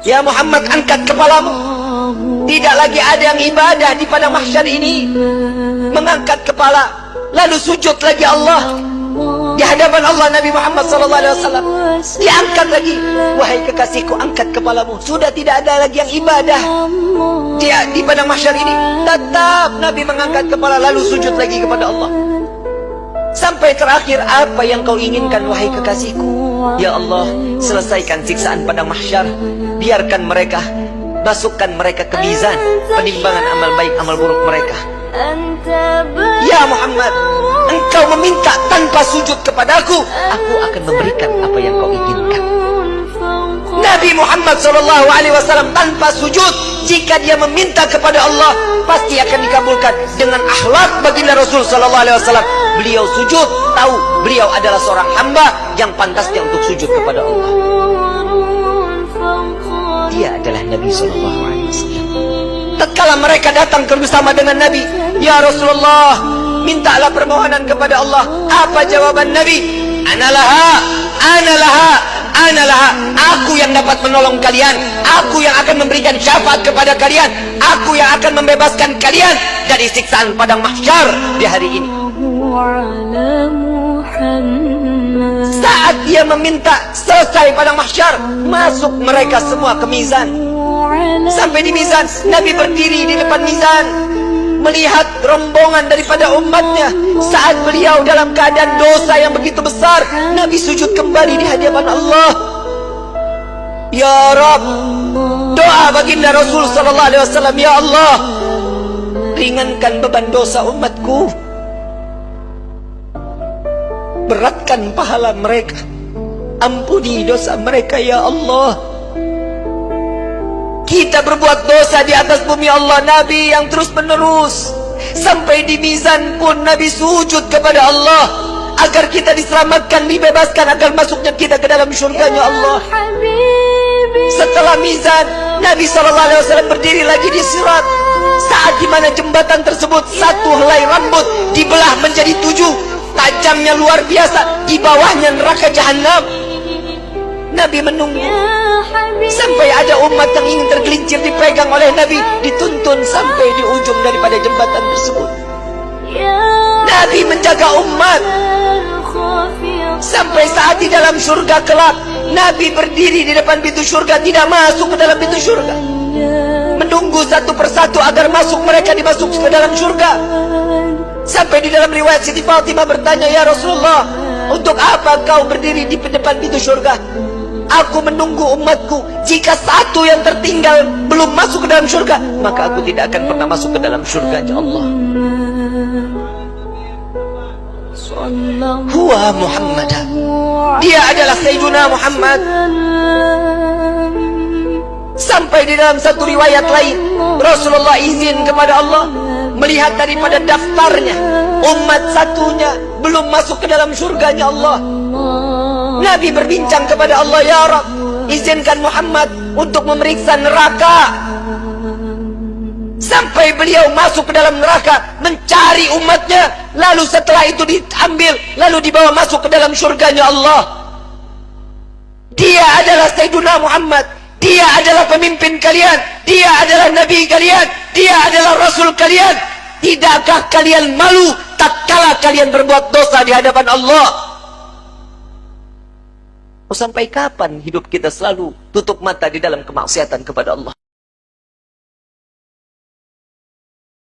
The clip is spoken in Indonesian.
Ya Muhammad, angkat kepalamu. Tidak lagi ada yang ibadah di padang mahsyar ini. Mengangkat kepala, lalu sujud lagi Allah di hadapan Allah. Nabi Muhammad SAW diangkat lagi. Wahai kekasihku, angkat kepalamu. Sudah tidak ada lagi yang ibadah dia di padang mahsyar ini. Tetap Nabi mengangkat kepala lalu sujud lagi kepada Allah. Sampai terakhir, apa yang kau inginkan wahai kekasihku? Ya Allah, selesaikan siksaan padang mahsyar. Biarkan mereka, masukkan mereka ke mizan penimbangan amal baik amal buruk mereka. Ya Muhammad, engkau meminta tanpa sujud kepadaku, aku akan memberikan apa yang kau inginkan. Nabi Muhammad SAW tanpa sujud, jika dia meminta kepada Allah, pasti akan dikabulkan. Dengan akhlak baginda Rasul SAW, beliau sujud, tahu beliau adalah seorang hamba yang pantasnya untuk sujud kepada Allah. Dia adalah Nabi SAW. Tatkala mereka datang bersama dengan Nabi, ya Rasulullah, mintalah permohonan kepada Allah. Apa jawaban Nabi? Analaha, analaha, analaha. Aku yang dapat menolong kalian. Aku yang akan memberikan syafaat kepada kalian. Aku yang akan membebaskan kalian dari siksaan padang mahsyar di hari ini. Saat dia meminta selesai padang mahsyar, masuk mereka semua ke mizan. Sampai di mizan, Nabi berdiri di depan mizan, melihat rombongan daripada umatnya. Saat beliau dalam keadaan dosa yang begitu besar, Nabi sujud kembali di hadapan Allah. Ya Rabb, doa baginda Rasul SAW, ya Allah, ringankan beban dosa umatku, beratkan pahala mereka, ampuni dosa mereka ya Allah. Kita berbuat dosa di atas bumi Allah. Nabi yang terus menerus, sampai di mizan pun Nabi sujud kepada Allah agar kita diselamatkan, dibebaskan, agar masuknya kita ke dalam syurganya Allah. Setelah mizan, Nabi SAW berdiri lagi di sirat. Saat dimana jembatan tersebut, satu helai rambut dibelah menjadi 7, tajamnya luar biasa. Di bawahnya neraka jahanam. Nabi menunggu sampai ada umat yang ingin tergelincir, dipegang oleh Nabi, dituntun sampai di ujung daripada jembatan tersebut. Nabi menjaga umat sampai saat di dalam surga kelak, Nabi berdiri di depan pintu surga, tidak masuk ke dalam pintu surga, menunggu satu persatu agar masuk, mereka dimasuk ke dalam surga. Sampai di dalam riwayat Siti Fatimah bertanya, ya Rasulullah, untuk apa kau berdiri di depan pintu surga? Aku menunggu umatku. Jika satu yang tertinggal belum masuk ke dalam surga, maka aku tidak akan pernah masuk ke dalam surganya Allah. Huwa Muhammad, dia adalah Sayyiduna Muhammad. Sampai di dalam satu riwayat lain, Rasulullah izin kepada Allah melihat daripada daftarnya, umat satunya belum masuk ke dalam surganya Allah. Nabi berbincang kepada Allah, ya Rabb, izinkan Muhammad untuk memeriksa neraka. Sampai beliau masuk ke dalam neraka, mencari umatnya, lalu setelah itu diambil, lalu dibawa masuk ke dalam surganya Allah. Dia adalah Sayyiduna Muhammad. Dia adalah pemimpin kalian. Dia adalah Nabi kalian. Dia adalah Rasul kalian. Tidakkah kalian malu tatkala kalian berbuat dosa di hadapan Allah? Sampai kapan hidup kita selalu tutup mata di dalam kemaksiatan kepada Allah?